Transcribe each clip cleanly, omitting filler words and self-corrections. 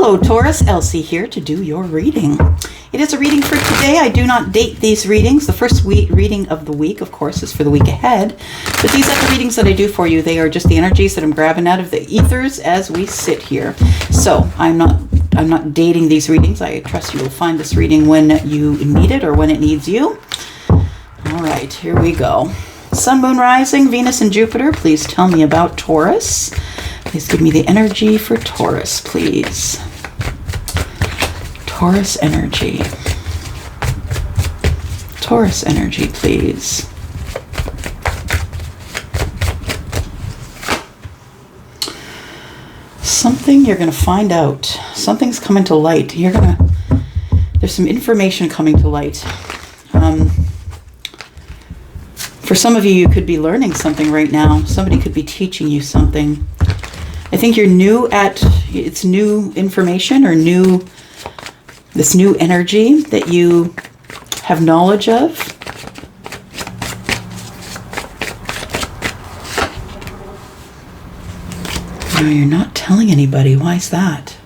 Hello Taurus, Elsie here to do your reading. It is a reading for today. I do not date these readings. The first reading of the week, of course, is for the week ahead. But these are the readings that I do for you. They are just the energies that I'm grabbing out of the ethers as we sit here. So I'm not dating these readings. I trust you will find this reading when you need it or when it needs you. All right, here we go. Sun, Moon, Rising, Venus, and Jupiter. Please tell me about Taurus. Please give me the energy for Taurus, please. Taurus energy. Taurus energy, please. Something you're going to find out. Something's coming to light. There's some information coming to light. For some of you, you could be learning something right now. Somebody could be teaching you something. I think you're new at, it's new information or this new energy that you have knowledge of. No, you're not telling anybody. Why is that?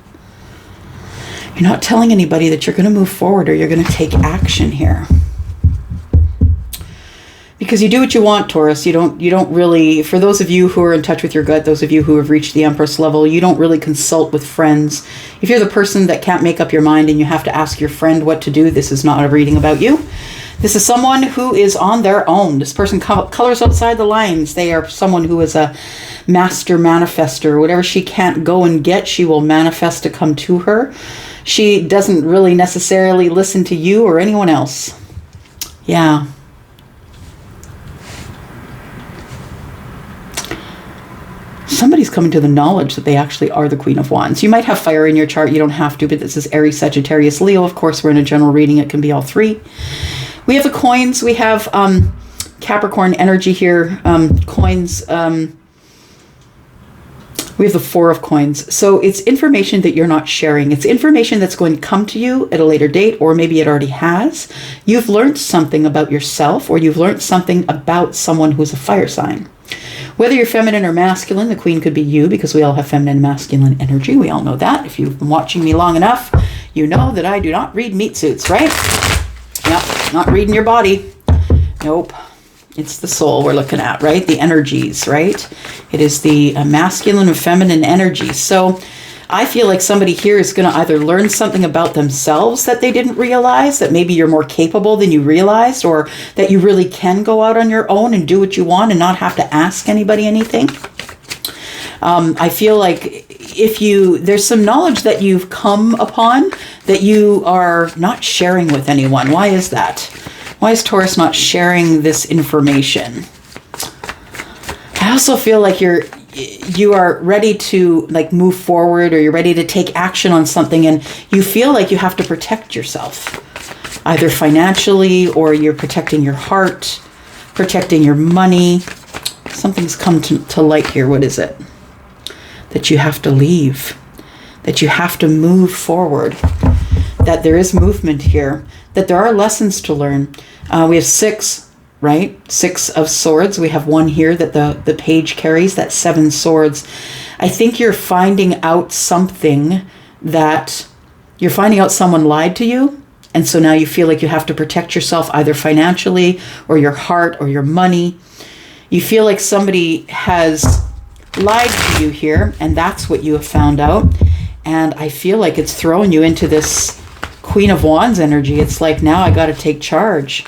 You're not telling anybody that you're going to move forward or you're going to take action here. Because you do what you want, Taurus. You don't really, for those of you who are in touch with your gut, those of you who have reached the Empress level, you don't really consult with friends. If you're the person that can't make up your mind and you have to ask your friend what to do, this is not a reading about you. This is someone who is on their own. This person colors outside the lines. They are someone who is a master manifester. Whatever she can't go and get, she will manifest to come to her. She doesn't really necessarily listen to you or anyone else. Yeah. Somebody's coming to the knowledge that they actually are the Queen of Wands. You might have fire in your chart. You don't have to, but this is Aries, Sagittarius, Leo. Of course, we're in a general reading. It can be all three. We have the coins. We have Capricorn energy here. Coins. We have the Four of Coins. So it's information that you're not sharing. It's information that's going to come to you at a later date, or maybe it already has. You've learned something about yourself, or you've learned something about someone who's a fire sign. Whether you're feminine or masculine, the queen could be you, because we all have feminine and masculine energy. We all know that. If you've been watching me long enough, you know that I do not read meat suits, right? Yep, not reading your body. Nope. It's the soul we're looking at, right? The energies, right? It is the masculine and feminine energies. So I feel like somebody here is going to either learn something about themselves that they didn't realize, that maybe you're more capable than you realized, or that you really can go out on your own and do what you want and not have to ask anybody anything. I feel like there's some knowledge that you've come upon that you are not sharing with anyone. Why is that? Why is Taurus not sharing this information? I also feel like you are ready to move forward, or you're ready to take action on something, and you feel like you have to protect yourself, either financially, or you're protecting your heart, protecting your money. Something's come to light here. What is it? That you have to leave, that you have to move forward, that there is movement here, that there are lessons to learn. We have six, right? 6 of swords. We have one here that the page carries, that 7 swords. I think you're finding out something, that you're finding out someone lied to you. And so now you feel like you have to protect yourself, either financially or your heart or your money. You feel like somebody has lied to you here, and that's what you have found out. And I feel like it's throwing you into this Queen of Wands energy. It's like, now I got to take charge.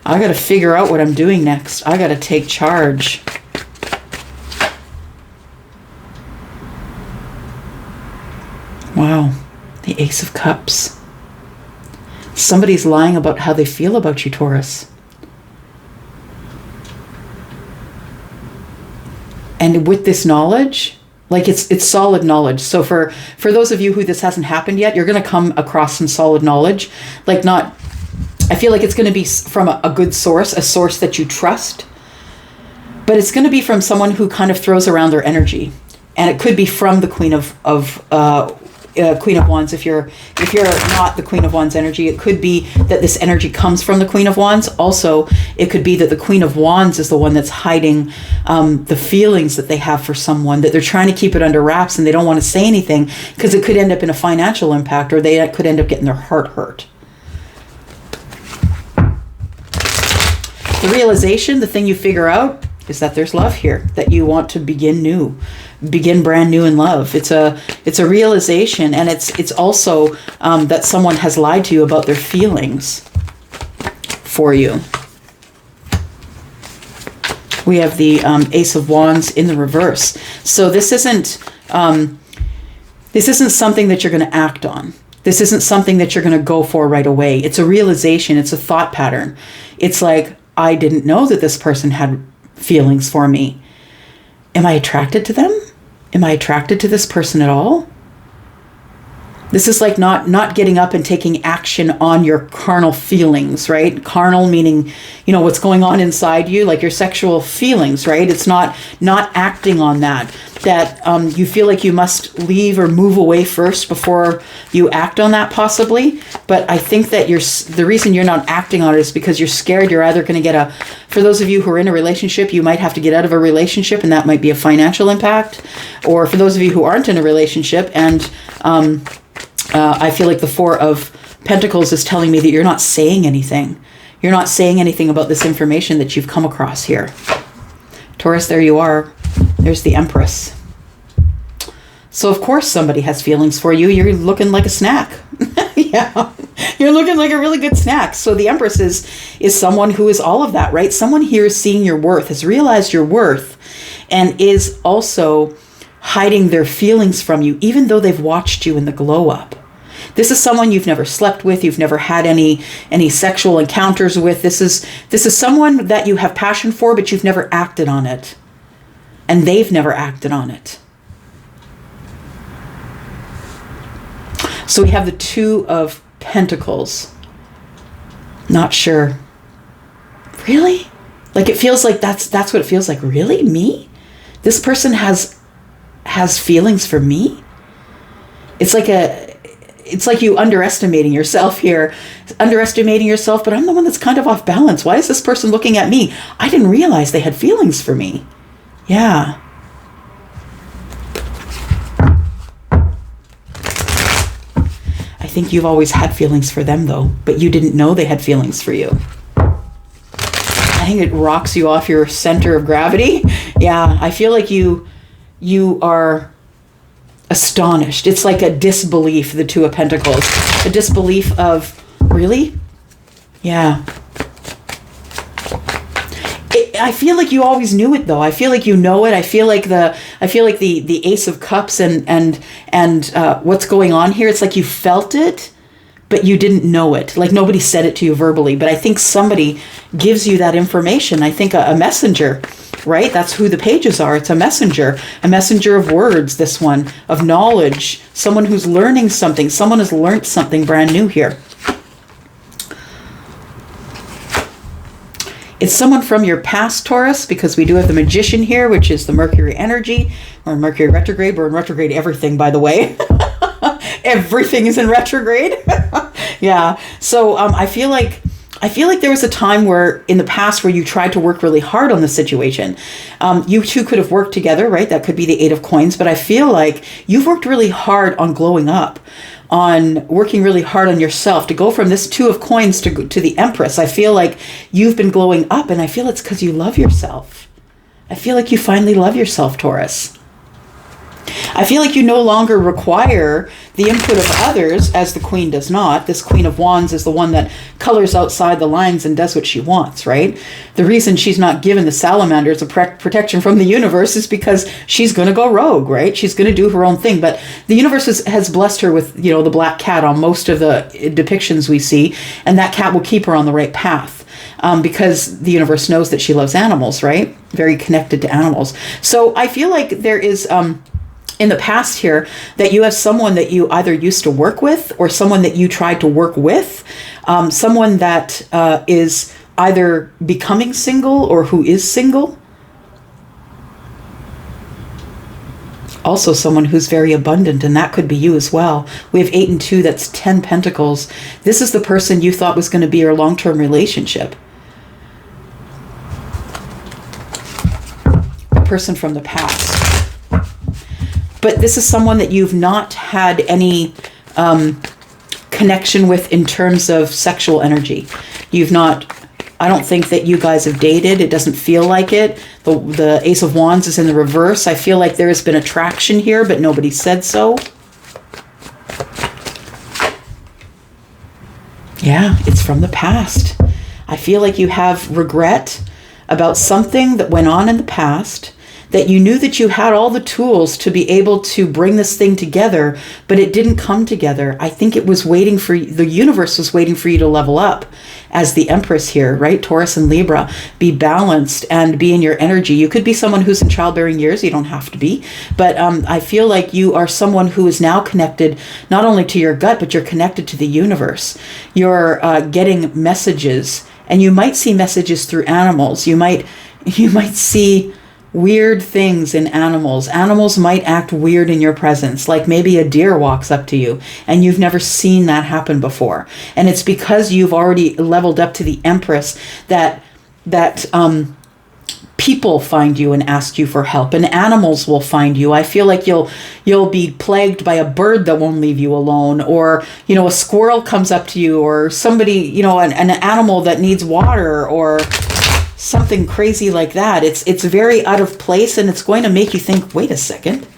I got to figure out what I'm doing next. I got to take charge. Wow. The Ace of Cups. Somebody's lying about how they feel about you, Taurus. And with this knowledge, it's solid knowledge. So for those of you who this hasn't happened yet, you're going to come across some solid knowledge. I feel like it's going to be from a good source, a source that you trust. But it's going to be from someone who kind of throws around their energy. And it could be from the Queen of Queen of Wands, if you're not the Queen of Wands energy, it could be that this energy comes from the Queen of Wands. Also, it could be that the Queen of Wands is the one that's hiding the feelings that they have for someone, that they're trying to keep it under wraps and they don't want to say anything because it could end up in a financial impact, or they could end up getting their heart hurt. The realization, the thing you figure out, is that there's love here, that you want to begin brand new in love. It's a realization, and it's also that someone has lied to you about their feelings for you. We have the Ace of Wands in the reverse. So this isn't something that you're going to act on. This isn't something that you're going to go for right away. It's a realization. It's a thought pattern. It's like, I didn't know that this person had feelings for me. Am I attracted to them? Am I attracted to this person at all? This is like not getting up and taking action on your carnal feelings, right? Carnal meaning, what's going on inside you, like your sexual feelings, right? It's not acting on that you feel like you must leave or move away first before you act on that, possibly. But I think that the reason you're not acting on it is because you're scared. You're either going to get for those of you who are in a relationship, you might have to get out of a relationship, and that might be a financial impact. Or for those of you who aren't in a relationship, and I feel like the Four of Pentacles is telling me that you're not saying anything. You're not saying anything about this information that you've come across here. Taurus, there you are. There's the Empress. So of course somebody has feelings for you. You're looking like a snack. Yeah, you're looking like a really good snack. So the Empress is someone who is all of that, right? Someone here is seeing your worth, has realized your worth, and is also hiding their feelings from you, even though they've watched you in the glow up. This is someone you've never slept with, you've never had any sexual encounters with. This is someone that you have passion for, but you've never acted on it. And they've never acted on it. So we have the Two of Pentacles. Not sure. Really? Like, it feels like that's what it feels like. Really? Me? This person has feelings for me? It's like you underestimating yourself here. Underestimating yourself, but I'm the one that's kind of off balance. Why is this person looking at me? I didn't realize they had feelings for me. Yeah. I think you've always had feelings for them, though, but you didn't know they had feelings for you. I think it rocks you off your center of gravity. Yeah, I feel like you are astonished. It's like a disbelief, the Two of Pentacles. A disbelief of, really? Yeah. I feel like you always knew it, though. I feel like you know it. I feel like the Ace of Cups and what's going on here. It's like you felt it, but you didn't know it. Like nobody said it to you verbally, but I think somebody gives you that information. I think a messenger, right? That's who the pages are. It's a messenger of words. This one, of knowledge. Someone who's learning something. Someone has learned something brand new here. It's someone from your past, Taurus, because we do have the Magician here, which is the Mercury energy, or Mercury retrograde. We're in retrograde everything, by the way. Everything is in retrograde. Yeah. So I feel like there was a time where in the past where you tried to work really hard on the situation. You two could have worked together, right? That could be the Eight of Coins. But I feel like you've worked really hard on glowing up, on working really hard on yourself to go from this Two of Coins to the Empress. I feel like you've been glowing up, and I feel it's because you love yourself. I feel like you finally love yourself, Taurus. I feel like you no longer require the input of others, as the Queen does not. This Queen of Wands is the one that colors outside the lines and does what she wants, right? The reason she's not given the salamanders a protection from the universe is because she's going to go rogue, right? She's going to do her own thing. But the universe has blessed her with, the black cat on most of the depictions we see, and that cat will keep her on the right path. Because the universe knows that she loves animals, right? Very connected to animals. So I feel like there is... in the past here, that you have someone that you either used to work with or someone that you tried to work with, someone that is either becoming single or who is single. Also someone who's very abundant, and that could be you as well. We have 8 and 2, that's 10 pentacles. This is the person you thought was going to be your long-term relationship. A person from the past. But this is someone that you've not had any connection with in terms of sexual energy. You've not, I don't think that you guys have dated. It doesn't feel like it. The Ace of Wands is in the reverse. I feel like there has been attraction here, but nobody said so. Yeah, it's from the past. I feel like you have regret about something that went on in the past, that you knew that you had all the tools to be able to bring this thing together, but it didn't come together. I think it was waiting for you, the universe was waiting for you to level up as the Empress here, right? Taurus and Libra, be balanced and be in your energy. You could be someone who's in childbearing years. You don't have to be, but I feel like you are someone who is now connected not only to your gut, but you're connected to the universe. You're getting messages, and you might see messages through animals. You might see weird things in animals. Animals might act weird in your presence, like maybe a deer walks up to you and you've never seen that happen before. And it's because you've already leveled up to the Empress that people find you and ask you for help, and animals will find you. I feel like you'll be plagued by a bird that won't leave you alone, or a squirrel comes up to you, or somebody, an animal that needs water, or something crazy like that. It's very out of place, and it's going to make you think, wait a second.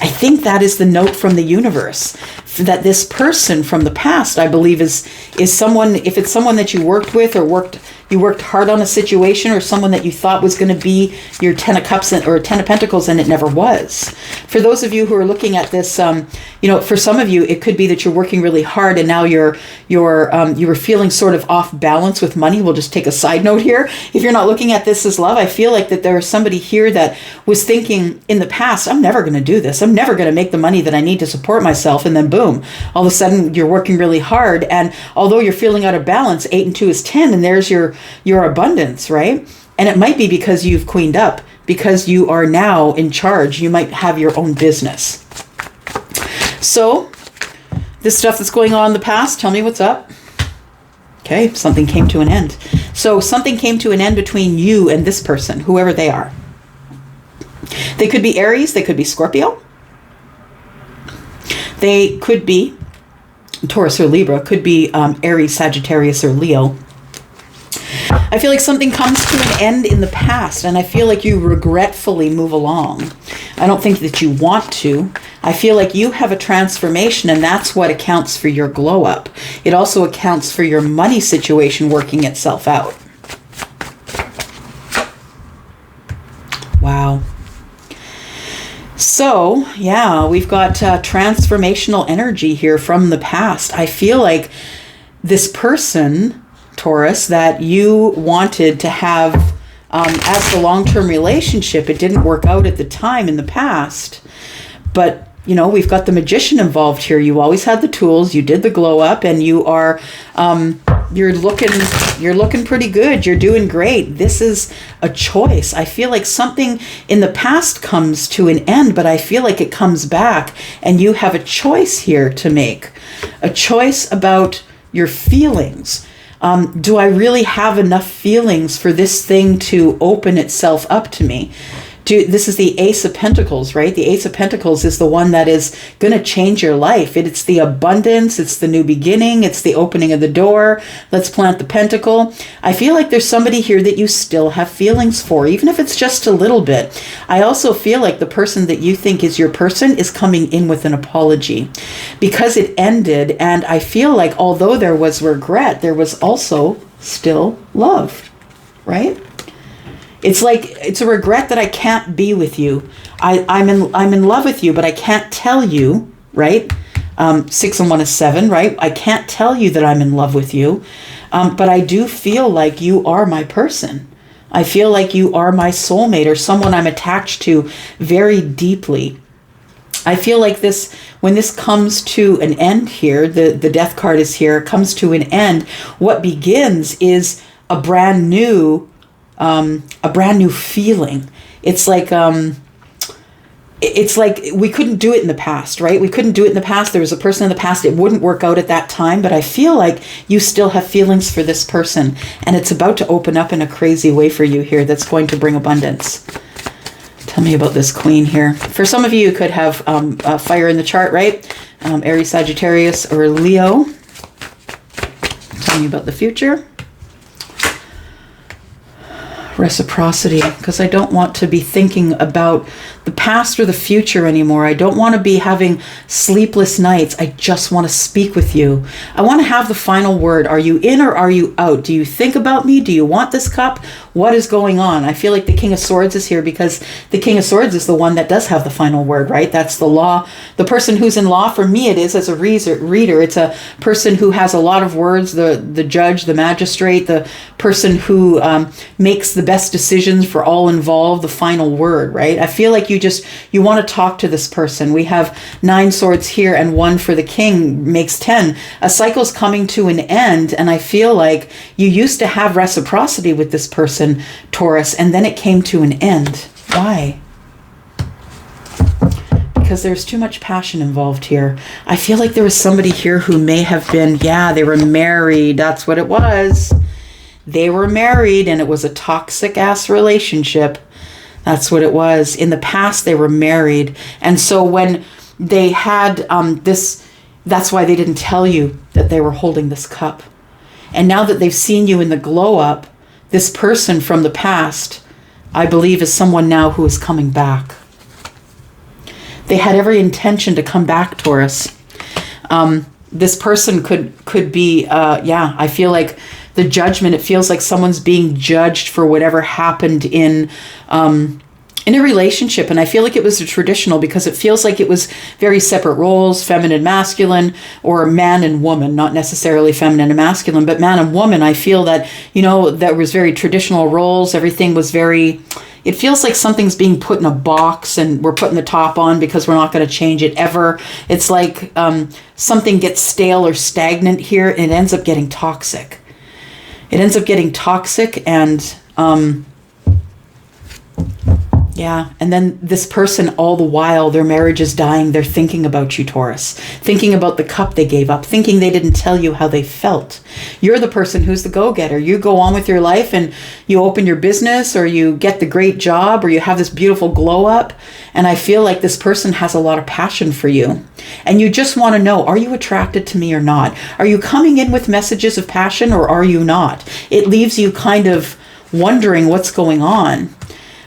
I think that is the note from the universe, that this person from the past, I believe, is someone, if it's someone that you worked with, or you worked hard on a situation, or someone that you thought was going to be your 10 of Cups or 10 of Pentacles, and it never was. For those of you who are looking at this, for some of you, it could be that you're working really hard and now you were feeling sort of off balance with money. We'll just take a side note here. If you're not looking at this as love, I feel like that there is somebody here that was thinking in the past, I'm never going to do this. I'm never going to make the money that I need to support myself. And then boom, all of a sudden you're working really hard. And although you're feeling out of balance, 8 and 2 is 10, and there's your abundance, right? And it might be because you've queened up, because you are now in charge. You might have your own business. So this stuff that's going on in the past, tell me what's up. Okay, something came to an end. So something came to an end between you and this person, whoever they are. They could be Aries, they could be Scorpio. They could be Taurus or Libra, could be Aries, Sagittarius, or Leo. I feel like something comes to an end in the past, and I feel like you regretfully move along. I don't think that you want to. I feel like you have a transformation, and that's what accounts for your glow up. It also accounts for your money situation working itself out. Wow. So, yeah, we've got transformational energy here from the past. I feel like this person, Taurus, that you wanted to have as the long-term relationship, it didn't work out at the time in the past. But, we've got the Magician involved here. You always had the tools. You did the glow up, and you are you're looking pretty good. You're doing great. This is a choice. I feel like something in the past comes to an end, but I feel like it comes back, and you have a choice here to make. A choice about your feelings. Do I really have enough feelings for this thing to open itself up to me? This is the Ace of Pentacles, right? The Ace of Pentacles is the one that is going to change your life. It's the abundance. It's the new beginning. It's the opening of the door. Let's plant the pentacle. I feel like there's somebody here that you still have feelings for, even if it's just a little bit. I also feel like the person that you think is your person is coming in with an apology because it ended. And I feel like although there was regret, there was also still love, right? It's like, it's a regret that I can't be with you. I'm in love with you, but I can't tell you, right? 6 and 1 is 7, right? I can't tell you that I'm in love with you. But I do feel like you are my person. I feel like you are my soulmate, or someone I'm attached to very deeply. I feel like this, when this comes to an end here, the death card is here, comes to an end, what begins is a brand new feeling. It's like it's like we couldn't do it in the past, right? We couldn't do it in the past. There was a person in the past, it wouldn't work out at that time, but I feel like you still have feelings for this person, and it's about to open up in a crazy way for you here that's going to bring abundance. Tell me about this queen here. For some of you, you could have fire in the chart, right? Aries, Sagittarius, or Leo. Tell me about the future. Reciprocity, because I don't want to be thinking about the past or the future anymore. I don't want to be having sleepless nights. I just want to speak with you. I want to have the final word. Are you in or are you out? Do you think about me? Do you want this cup? What is going on? I feel like the King of Swords is here because the King of Swords is the one that does have the final word, right? That's the law. The person who's in law, for me it is as a reader. It's a person who has a lot of words, the judge, the magistrate, the person who makes the best decisions for all involved, the final word, right? I feel like you want to talk to this person. We have 9 swords here, and 1 for the king makes 10. A cycle's coming to an end, and I feel like you used to have reciprocity with this person, Taurus, and then it came to an end. Why? Because there's too much passion involved here. I feel like there was somebody here who may have been, they were married. That's what it was. They were married, and it was a toxic ass relationship. That's what it was. In the past, they were married. And so when they had this, that's why they didn't tell you that they were holding this cup. And now that they've seen you in the glow up, this person from the past, I believe, is someone now who is coming back. They had every intention to come back, Taurus. This person could be, I feel like the judgment, it feels like someone's being judged for whatever happened in a relationship. And I feel like it was a traditional, because it feels like it was very separate roles, feminine, masculine, or man and woman, not necessarily feminine and masculine, but man and woman. I feel that, that was very traditional roles. Everything was very, it feels like something's being put in a box and we're putting the top on because we're not going to change it ever. It's like something gets stale or stagnant here, and it ends up getting toxic. It ends up getting toxic, and and then this person, all the while their marriage is dying, they're thinking about you, Taurus, thinking about the cup they gave up, thinking they didn't tell you how they felt. You're the person who's the go-getter. You go on with your life and you open your business, or you get the great job, or you have this beautiful glow up. And I feel like this person has a lot of passion for you. And you just want to know, are you attracted to me or not? Are you coming in with messages of passion, or are you not? It leaves you kind of wondering what's going on.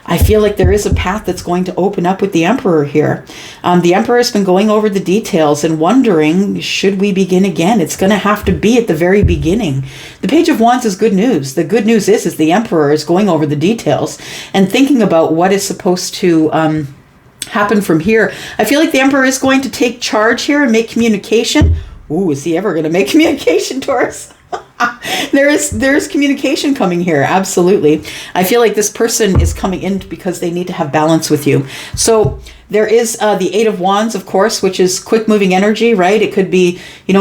I feel like there is a path that's going to open up with the Emperor here. The Emperor has been going over the details and wondering, should we begin again? It's going to have to be at the very beginning. The Page of Wands is good news. The good news is the Emperor is going over the details and thinking about what is supposed to happen from here. I feel like the Emperor is going to take charge here and make communication. Ooh, is he ever going to make communication, Taurus? There is communication coming here. Absolutely. I feel like this person is coming in because they need to have balance with you. So there is the 8 of Wands, of course, which is quick moving energy, right? It could be,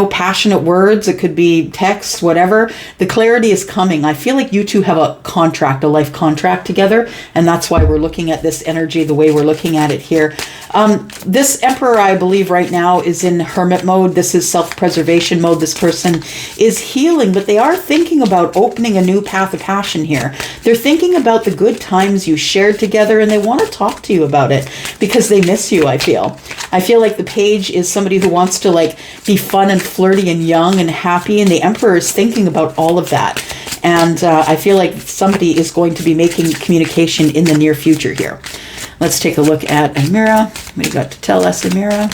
passionate words. It could be text, whatever. The clarity is coming. I feel like you two have a contract, a life contract together. And that's why we're looking at this energy the way we're looking at it here. This Emperor, I believe right now, is in hermit mode. This is self-preservation mode. This person is healing, but they are thinking about opening a new path of passion here. They're thinking about the good times you shared together, and they want to talk to you about it because they miss you, I feel. I feel like the Page is somebody who wants to be fun and flirty and young and happy, and the Emperor is thinking about all of that. And I feel like somebody is going to be making communication in the near future here. Let's take a look at Amira. What do you got to tell us, Amira?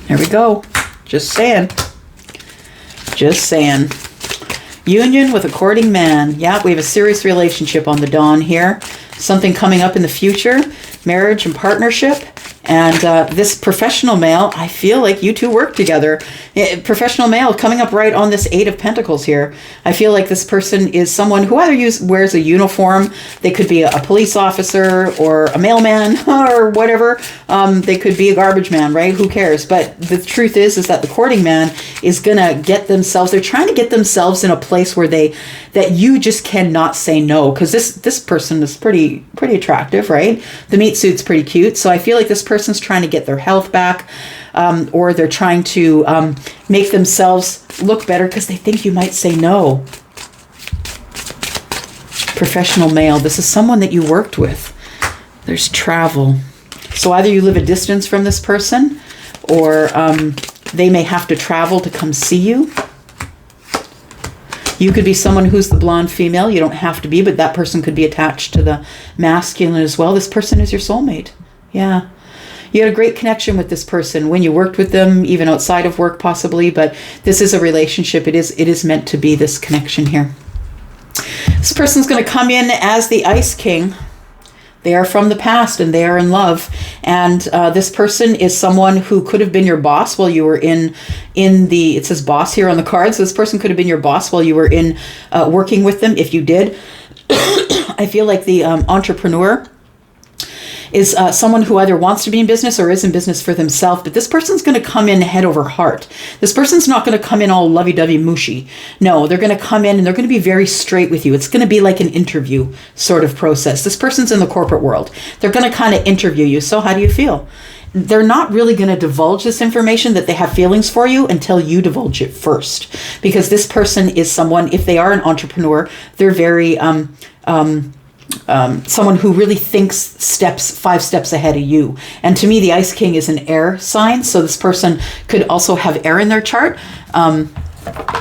There we go. Just saying. Just saying. Union with a courting man. Yeah, we have a serious relationship on the dawn here. Something coming up in the future. Marriage and partnership. And this professional male, I feel like you two work together. Professional male coming up right on this 8 of Pentacles here. I feel like this person is someone who either wears a uniform. They could be a police officer or a mailman or whatever. They could be a garbage man, right? Who cares? But the truth is that the courting man is going to get themselves, they're trying to get themselves in a place where that you just cannot say no. Because this person is pretty attractive, right? The meat suit's pretty cute. So I feel like this person's trying to get their health back, or they're trying to make themselves look better because they think you might say no. Professional male. This is someone that you worked with. There's travel. So either you live a distance from this person, or they may have to travel to come see you. You could be someone who's the blonde female. You don't have to be, but that person could be attached to the masculine as well. This person is your soulmate. Yeah. You had a great connection with this person when you worked with them, even outside of work possibly, but this is a relationship. It is meant to be this connection here. This person's going to come in as the Ice King. They are from the past and they are in love. And this person is someone who could have been your boss while you were in the, it says boss here on the card. So this person could have been your boss while you were in working with them if you did. I feel like the entrepreneur is someone who either wants to be in business or is in business for themselves, but this person's going to come in head over heart. This person's not going to come in all lovey-dovey mushy. No, they're going to come in and they're going to be very straight with you. It's going to be like an interview sort of process. This person's in the corporate world. They're going to kind of interview you. So how do you feel? They're not really going to divulge this information that they have feelings for you until you divulge it first. Because this person is someone, if they are an entrepreneur, they're very someone who really thinks 5 steps ahead of you. And to me, the Ice King is an air sign. So this person could also have air in their chart.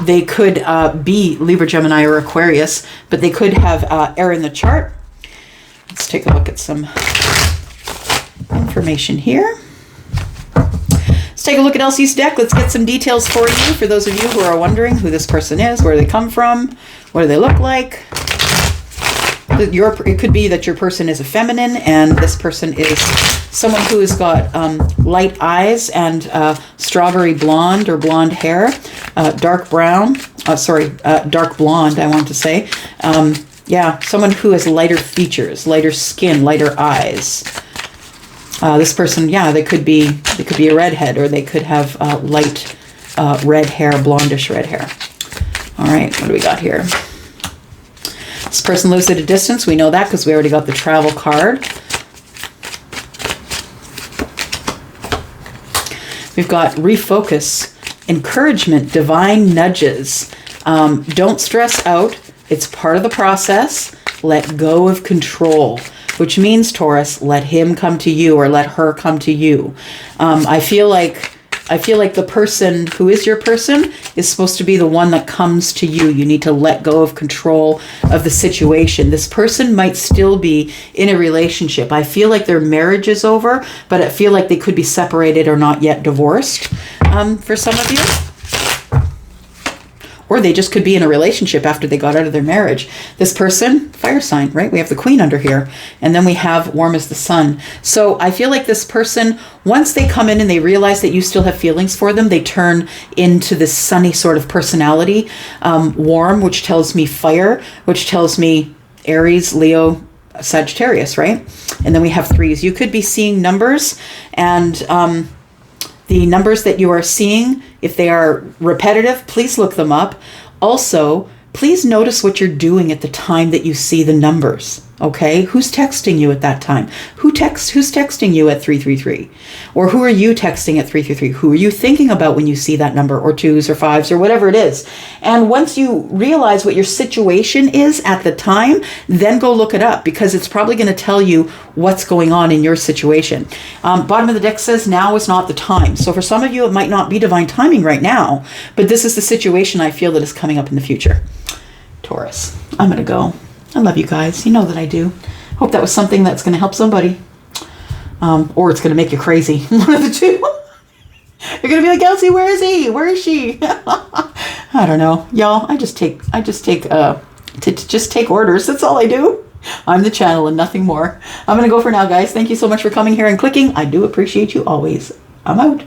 They could be Libra, Gemini, or Aquarius, but they could have air in the chart. Let's take a look at some information here. Let's take a look at Elsie's deck. Let's get some details for you, for those of you who are wondering who this person is, where they come from, what do they look like. It could be that your person is a feminine and this person is someone who has got light eyes and strawberry blonde or blonde hair, dark brown, dark blonde, I want to say. Yeah, someone who has lighter features, lighter skin, lighter eyes. This person, yeah, they could be a redhead, or they could have light red hair, blondish red hair. All right, what do we got here? This person lives at a distance. We know that because we already got the travel card. We've got refocus, encouragement, divine nudges. Don't stress out. It's part of the process. Let go of control, which means, Taurus, let him come to you or let her come to you. I feel like the person who is your person is supposed to be the one that comes to you. You need to let go of control of the situation. This person might still be in a relationship. I feel like their marriage is over, but I feel like they could be separated or not yet divorced for some of you. Or they just could be in a relationship after they got out of their marriage. This person, fire sign, right? We have the Queen under here. And then we have warm as the sun. So I feel like this person, once they come in and they realize that you still have feelings for them, they turn into this sunny sort of personality. Warm, which tells me fire, which tells me Aries, Leo, Sagittarius, right? And then we have 3s. You could be seeing numbers, and the numbers that you are seeing, if they are repetitive, please look them up. Also, please notice what you're doing at the time that you see the numbers. Okay, who's texting you at that time? Who's texting you at 333? Or who are you texting at 333? Who are you thinking about when you see that number, or 2s or 5s or whatever it is? And once you realize what your situation is at the time, then go look it up, because it's probably going to tell you what's going on in your situation. Bottom of the deck says now is not the time. So for some of you, it might not be divine timing right now, but this is the situation I feel that is coming up in the future. Taurus, I'm going to go. I love you guys. You know that I do. Hope that was something that's going to help somebody. Or it's going to make you crazy. One of the two. You're going to be like, Elsie, where is he? Where is she? I don't know. Y'all, I just take orders. That's all I do. I'm the channel and nothing more. I'm going to go for now, guys. Thank you so much for coming here and clicking. I do appreciate you always. I'm out.